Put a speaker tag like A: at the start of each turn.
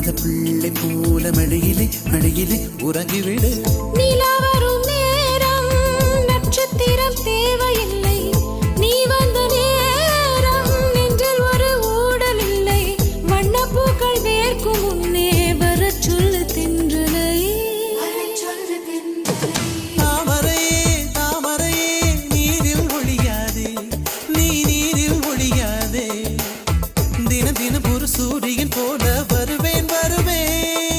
A: அந்த பிள்ளை போல மழையிலே மழையிலே உறங்கிவிடு.
B: நிலா வரும் நேரம் நட்சத்திரம் தேவையில்லை, நீ வந்த நேரம் நெஞ்சில் ஒரு ஊடல் இல்லை. வண்ணப்பூக்கள் வேர்க்கும் முன்னே வர சொல்லு தென்றலை.
A: தாமரையே தாமரையே நீரில் ஒழியாதே, நீ நீரில் ஒழியாதே. தினம் தினம் ஒரு சூரியன் போல வருவேன் வருவேன்.